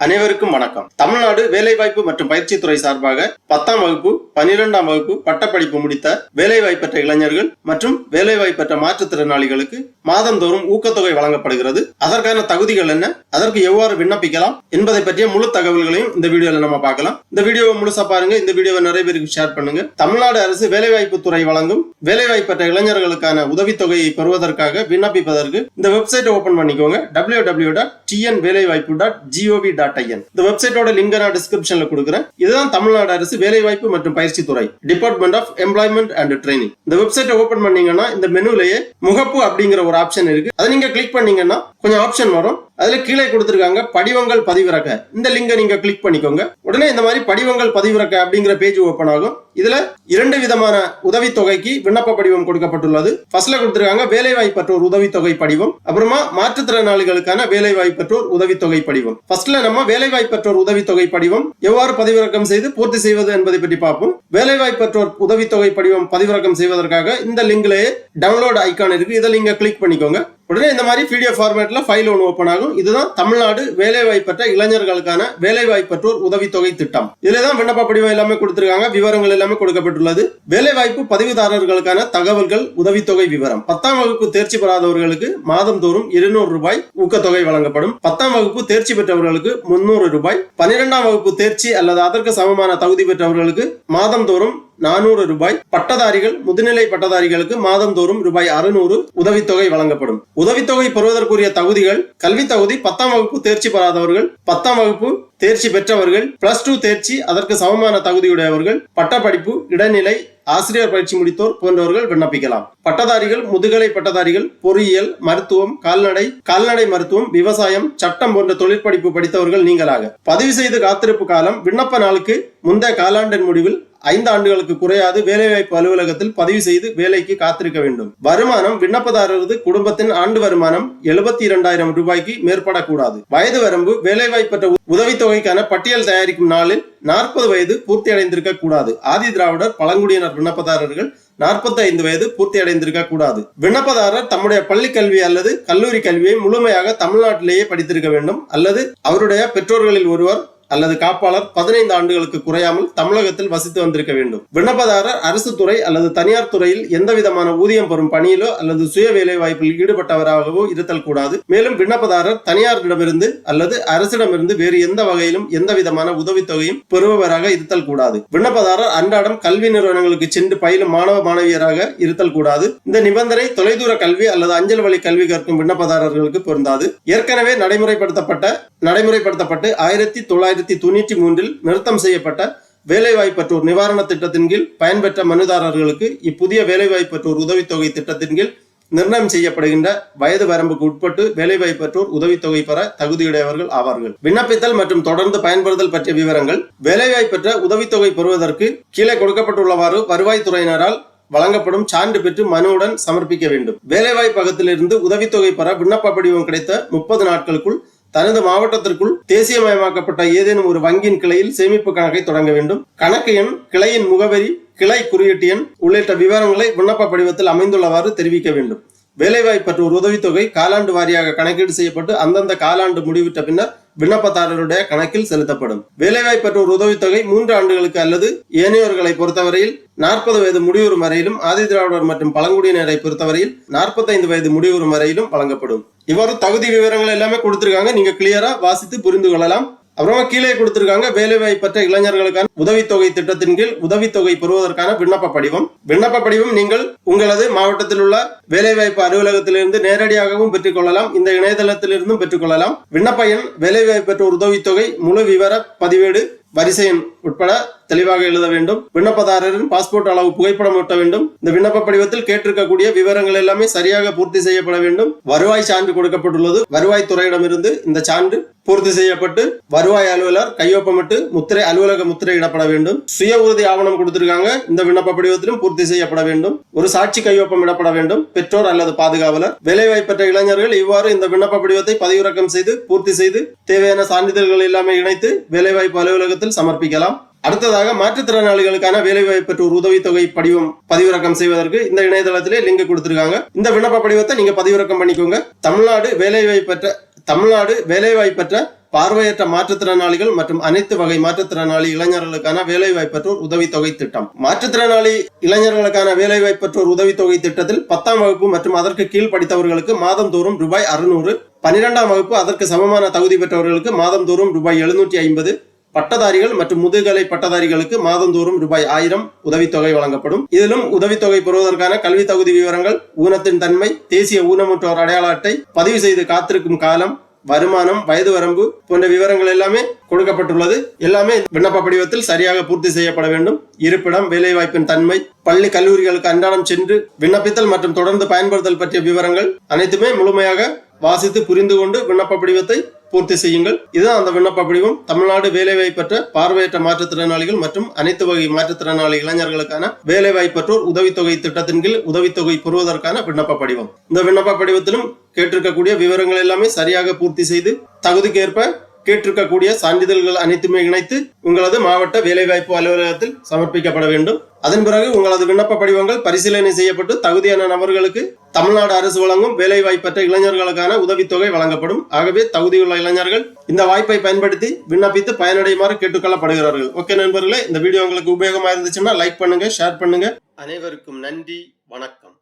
அனைவருக்கும் வணக்கம். தமிழ்நாடு வேலைவாய்ப்பு மற்றும் பயிற்சித்துறை சார்பாக 10ஆம் வகுப்பு 12ஆம் வகுப்பு பட்டப்படிப்பு முடித்த வேலைவாய்ப்பற்ற இளைஞர்கள் மற்றும் வேலைவாய்ப்பற்ற மாற்றுத்திறனாளிகளுக்கு மாதந்தோறும் ஊக்கத்தொகை வழங்கப்படுகிறது. அதற்கான தகுதிகள் என்ன, அதற்கு எவ்வாறு விண்ணப்பிக்கலாம் என்பதை பற்றிய முழு தகவல்களையும் இந்த வீடியோல நம்ம பார்க்கலாம். இந்த வீடியோவை முழுசா பாருங்க. இந்த வீடியோவை நிறைய பேருக்கு ஷேர் பண்ணுங்க. தமிழ்நாடு அரசு வேலைவாய்ப்பு துறை வழங்கும் வேலைவாய்ப்பற்ற இளைஞர்களுக்கான உதவித்தொகையை பெறுவதற்காக விண்ணப்பிப்பதற்கு இந்த வெப்சைட் ஓபன் பண்ணிக்கோங்க. www.tnvelaivaaipu.gov.in. இந்த வெப்சைட்டோட லிங்க் நான் டிஸ்கிரிப்ஷன்ல கொடுக்கிறேன். இதுதான் தமிழ்நாடு அரசு வேலைவாய்ப்பு மற்றும் பயிற்சி துறை, department of employment and training. இந்த வெப்சைட்டை ஓபன் பண்ணீங்கன்னா இந்த மெனுலயே முகப்பு அப்படிங்கிற ஒரு ஆப்ஷன் இருக்கு. அதை நீங்க கிளிக் பண்ணீங்கன்னா கொஞ்சம் ஆப்ஷன் வரும். அதுல கீழே கொடுத்திருக்காங்க படிவங்கள் பதிவிறக்க. இந்த லிங்கை நீங்க கிளிக் பண்ணிக்கோங்க. உடனே இந்த மாதிரி படிவங்கள் பதிவிறக்க அப்படிங்கிற பேஜ் ஓபன் ஆகும். இதுல 2 விதமான உதவித்தொகைக்கு விண்ணப்ப படிவம் கொடுக்கப்பட்டுள்ளது. ஃபர்ஸ்ட்ல கொடுத்திருக்காங்க வேலைவாய்ப்பற்றோர் உதவித்தொகை படிவம், அப்புறமா மாற்றுத்திறனாளிகளுக்கான வேலைவாய்ப்பற்றோர் உதவித்தொகை படிவம். ஃபர்ஸ்ட்ல நம்ம வேலைவாய்ப்பற்றோர் உதவித்தொகை படிவம் எவ்வாறு பதிவிறக்கம் செய்து பூர்த்தி செய்வது என்பதை பற்றி பார்ப்போம். வேலைவாய்ப்பற்றோர் உதவித்தொகை படிவம் பதிவிறக்கம் செய்வதற்காக இந்த லிங்க்லயே டவுன்லோட் ஐகான் இருக்கு. இதை நீங்க கிளிக் பண்ணிக்கோங்க. உடனே இந்த மாதிரி பிடிஎஃப் ஃபார்மேட்ல ஃபைல் ஒன்று ஓபன் ஆகும். இதுதான் தமிழ்நாடு வேலைவாய்ப்பற்ற இளைஞர்களுக்கான வேலைவாய்ப்பற்றோர் உதவித்தொகை திட்டம். இதுலதான் விண்ணப்ப படிவம் எல்லாமே கொடுத்திருக்காங்க. விவரங்கள் எல்லாமே கொடுக்கப்பட்டுள்ளது. வேலைவாய்ப்பு பதிவுதாரர்களுக்கான தகவல்கள், உதவித்தொகை விவரம். 10ஆம் வகுப்பு தேர்ச்சி பெறாதவர்களுக்கு மாதந்தோறும் 200 ரூபாய் ஊக்கத்தொகை வழங்கப்படும். 10ஆம் வகுப்பு தேர்ச்சி பெற்றவர்களுக்கு 300 ரூபாய். 12ஆம் வகுப்பு தேர்ச்சி அல்லது அதற்கு சமமான தகுதி பெற்றவர்களுக்கு மாதந்தோறும் 400 ரூபாய். பட்டதாரிகள், முதுநிலை பட்டதாரிகளுக்கு மாதந்தோறும் ரூபாய் 600 உதவித்தொகை வழங்கப்படும். உதவித்தொகை பெறுவதற்குரிய தகுதிகள்: கல்வி தகுதி 10ஆம் வகுப்பு தேர்ச்சி பெறாதவர்கள், 10ஆம் வகுப்பு தேர்ச்சி பெற்றவர்கள், +2 தேர்ச்சி அதற்கு சமமான தகுதியுடையவர்கள், பட்டப்படிப்பு, இடைநிலை, ஆசிரியர் பயிற்சி முடித்தோர் போன்றவர்கள் விண்ணப்பிக்கலாம். பட்டதாரிகள், முதுகலை பட்டதாரிகள், பொறியியல், மருத்துவம், கால்நடை மருத்துவம், விவசாயம், சட்டம் போன்ற தொழிற்படிப்பு படித்தவர்கள் நீங்களாக. பதிவு செய்து காத்திருப்பு காலம்: விண்ணப்ப நாளுக்கு முந்தைய காலாண்டின் முடிவில் 5 ஆண்டுகளுக்கு குறையாது வேலைவாய்ப்பு அலுவலகத்தில் பதிவு செய்து வேலைக்கு காத்திருக்க வேண்டும். வருமானம்: விண்ணப்பதாரரது குடும்பத்தின் ஆண்டு வருமானம் 72,000 ரூபாய்க்கு மேற்படக்கூடாது. வயது வரம்பு: வேலைவாய்ப்பற்ற உதவித்தொகைக்கான பட்டியல் தயாரிக்கும் நாளில் 40 வயது பூர்த்தி அடைந்திருக்க கூடாது. ஆதி திராவிடர், பழங்குடியினர் விண்ணப்பதாரர்கள் 45 வயது பூர்த்தி அடைந்திருக்க கூடாது. விண்ணப்பதாரர் தம்முடைய பள்ளி கல்வி அல்லது கல்லூரி கல்வியை முழுமையாக தமிழ்நாட்டிலேயே படித்திருக்க வேண்டும் அல்லது அவருடைய பெற்றோர்களில் ஒருவர் அல்லது காப்பாளர் 15 ஆண்டுகளுக்கு குறையாமல் தமிழகத்தில் வசித்து வந்திருக்க வேண்டும். விண்ணப்பதாரர் அரசு துறை அல்லது தனியார் துறையில் எந்த விதமான ஊதியம் பெறும் பணியிலோ அல்லது சுய வேலை வாய்ப்பில் ஈடுபட்டவராகவோ இருத்தல் கூடாது. மேலும் விண்ணப்பதாரர் தனியாரிடமிருந்து அல்லது அரசிடமிருந்து வேறு எந்த வகையிலும் எந்த விதமான உதவித்தொகையும் பெறுபவராக இருத்தல் கூடாது. விண்ணப்பதாரர் அன்றாடம் கல்வி நிறுவனங்களுக்கு சென்று பயிலும் மாணவ மாணவியராக இருத்தல் கூடாது. இந்த நிபந்தனை தொலைதூர கல்வி அல்லது அஞ்சல் வழி கல்வி கற்கும் விண்ணப்பதாரர்களுக்கு பொருந்தாது. ஏற்கனவே நடைமுறைப்படுத்தப்பட்டு 1993 நிறுத்தம் செய்யப்பட்ட வேலைவாய்ப்பற்றோர் நிவாரண திட்டத்தின் கீழ் பயன்பெற்ற மனுதாரர்களுக்கு இப்புதிய வேலைவாய்ப்பற்றோர் உதவித்தொகை திட்டத்தின் கீழ் நிர்ணயம் செய்யப்படுகின்ற வயது வரம்புக்கு உட்பட்டு வேலைவாய்ப்பற்றோர் உதவித்தொகை பெற தகுதியுடையவர்கள் ஆவார்கள். விண்ணப்பித்தல் மற்றும் தொடர்ந்து பயன்படுத்தல் பற்றிய விவரங்கள்: வேலைவாய்ப்பற்ற உதவித்தொகை பெறுவதற்கு கீழே கொடுக்கப்பட்டுள்ளவாறு வருவாய்த்துறையினரால் வழங்கப்படும் சான்று பெற்று மனுவுடன் சமர்ப்பிக்க வேண்டும். வேலைவாய்ப்பகத்திலிருந்து உதவித்தொகை பெற விண்ணப்ப படிவம் கிடைத்த 30 நாட்களுக்குள் தனது மாவட்டத்திற்குள் தேசியமயமாக்கப்பட்ட ஏதேனும் ஒரு வங்கியின் கிளையில் சேமிப்பு கணக்கை தொடங்க வேண்டும். கணக்கு எண், கிளையின் முகவரி, கிளை குறியீட்டு எண் உள்ளிட்ட விவரங்களை விண்ணப்ப படிவத்தில் அமைந்துள்ளவாறு தெரிவிக்க வேண்டும். வேலைவாய்ப்பற்றோர் உதவித்தொகை காலாண்டு வாரியாக கணக்கீடு செய்யப்பட்டு அந்தந்த காலாண்டு முடிவிட்ட பின்னர் விண்ணப்பதாரருடைய கணக்கில் செலுத்தப்படும். வேலைவாய்ப்பற்றோர் உதவித்தொகை 3 ஆண்டுகளுக்கு அல்லது ஏனையோர்களை பொறுத்தவரையில் 40 வயது முடிவுறும் வரையிலும், ஆதி திராவிடர் மற்றும் பழங்குடியினரை பொறுத்தவரையில் 45 வயது முடிவுறும் வரையிலும் வழங்கப்படும். இவ்வாறு தகுதி விவரங்கள் எல்லாமே கொடுத்திருக்காங்க. நீங்க கிளியரா வாசித்து புரிந்து கொள்ளலாம். அப்புறமா கீழே கொடுத்திருக்காங்க வேலைவாய்ப்பற்ற இளைஞர்களுக்கான உதவித்தொகை திட்டத்தின் கீழ் உதவித்தொகை பெறுவதற்கான விண்ணப்ப படிவம் நீங்கள் உங்களது மாவட்டத்தில் உள்ள வேலைவாய்ப்பு அலுவலகத்திலிருந்து நேரடியாகவும் பெற்றுக்கொள்ளலாம். இந்த இணையதளத்திலிருந்தும் பெற்றுக்கொள்ளலாம். விண்ணப்ப எண், வேலைவாய்ப்பற்றோர் உதவித்தொகை முழு விவர பதிவேடு, வரிசை எண் உட்பட தெளிவாக எழுத வேண்டும். விண்ணப்பதாரரின் பாஸ்போர்ட் அளவு புகைப்படம் ஒட்ட வேண்டும். இந்த விண்ணப்ப படிவத்தில் கேட்டிருக்கக்கூடிய விவரங்கள் எல்லாமே சரியாக பூர்த்தி செய்யப்பட வேண்டும். வருவாய் சான்று கொடுக்கப்பட்டுள்ளது. வருவாய் துறையிடமிருந்து இந்த சான்று பூர்த்தி செய்யப்பட்டு வருவாய் அலுவலர் கையொப்பமிட்டு அலுவலக முத்திரையிடப்பட வேண்டும். சுய உறுதி ஆவணம் கொடுத்திருக்காங்க. இந்த விண்ணப்ப படிவத்திலும் பூர்த்தி செய்யப்பட வேண்டும். ஒரு சாட்சி கையொப்பம் இடப்பட வேண்டும். பெற்றோர் அல்லது பாதுகாவலர். வேலைவாய்ப்பற்ற இளைஞர்கள் இவ்வாறு இந்த விண்ணப்ப படிவத்தை பதிவிறக்கம் செய்து பூர்த்தி செய்து தேவையான சான்றிதழ்கள் எல்லாமே இணைத்து வேலைவாய்ப்பு அலுவலகத்தில் சமர்ப்பிக்கலாம். அடுத்ததாக மாற்றுத்திறனாளிகளுக்கான வேலைவாய்ப்பற்றோர் உதவித்தொகை படிவம் பதிவிறக்கம் செய்வதற்கு இந்த இணையதளத்திலே லிங்க் கொடுத்திருக்காங்க. இந்த விண்ணப்ப படிவத்தை நீங்க பதிவிறக்கம் பண்ணிக்கோங்க. தமிழ்நாடு வேலைவாய்ப்பற்ற பார்வையற்ற மாற்றுத்திறனாளிகள் மற்றும் அனைத்து வகை மாற்றுத்திறனாளி இளைஞர்களுக்கான வேலைவாய்ப்பற்றோர் உதவித்தொகை திட்டம். மாற்றுத்திறனாளி இளைஞர்களுக்கான வேலைவாய்ப்பற்றோர் உதவித்தொகை திட்டத்தில் 10ஆம் வகுப்பு மற்றும் அதற்கு கீழ் படித்தவர்களுக்கு மாதந்தோறும் ரூபாய் 600, 12ஆம் வகுப்பு அதற்கு சமமான தகுதி பெற்றவர்களுக்கு மாதந்தோறும் ரூபாய் 750, பட்டதாரிகள் மற்றும் முதுகலை பட்டதாரிகளுக்கு மாதந்தோறும் ரூபாய் 1000 உதவித்தொகை வழங்கப்படும். இதிலும் உதவித்தொகை பெறுவதற்கான கல்வி தகுதி விவரங்கள், ஊனத்தின் தன்மை, தேசிய ஊனமுற்றோர் அடையாள அட்டை, பதிவு செய்து காத்திருக்கும் காலம், வருமானம், வயது வரம்பு போன்ற விவரங்கள் எல்லாமே கொடுக்கப்பட்டுள்ளது. எல்லாமே விண்ணப்ப படிவத்தில் சரியாக பூர்த்தி செய்யப்பட வேண்டும். இருப்பிடம், வேலைவாய்ப்பின் தன்மை, பள்ளி கல்லூரிகளுக்கு அன்றாடம் சென்று விண்ணப்பித்தல் மற்றும் தொடர்ந்து பயன்படுத்தல் பற்றிய விவரங்கள் அனைத்துமே முழுமையாக வாசித்து புரிந்து கொண்டு விண்ணப்ப படிவத்தை பூர்த்தி செய்யுங்கள். இதுதான் அந்த விண்ணப்ப படிவம். தமிழ்நாடு வேலைவாய்ப்பற்ற பார்வையற்ற மாற்றுத்திறனாளிகள் மற்றும் அனைத்து வகை மாற்றுத்திறனாளி இளைஞர்களுக்கான வேலைவாய்ப்பற்றோர் உதவித்தொகை திட்டத்தின் கீழ் உதவித்தொகை பெறுவதற்கான விண்ணப்ப படிவம். இந்த விண்ணப்ப படிவத்திலும் கேட்டிருக்கக்கூடிய விவரங்கள் எல்லாமே சரியாக பூர்த்தி செய்து தகுதிக்கேற்ப கேட்டிருக்கக்கூடிய சான்றிதழ்கள் அனைத்துமே இணைத்து உங்களது மாவட்ட வேலைவாய்ப்பு அலுவலகத்தில் சமர்ப்பிக்கப்பட வேண்டும். அதன் பிறகு உங்களது விண்ணப்ப படிவங்கள் பரிசீலனை செய்யப்பட்டு தகுதியான நபர்களுக்கு தமிழ்நாடு அரசு வழங்கும் வேலைவாய்ப்பற்ற இளைஞர்களுக்கான உதவித்தொகை வழங்கப்படும். ஆகவே தகுதியுள்ள இளைஞர்கள் இந்த வாய்ப்பை பயன்படுத்தி விண்ணப்பித்து பயனடையுமாறு கேட்டுக்கொள்ளப்படுகிறார்கள். ஓகே நண்பர்களே, இந்த வீடியோ உங்களுக்கு உபயோகமாக இருந்துச்சுன்னா லைக் பண்ணுங்க, ஷேர் பண்ணுங்க. அனைவருக்கும் நன்றி, வணக்கம்.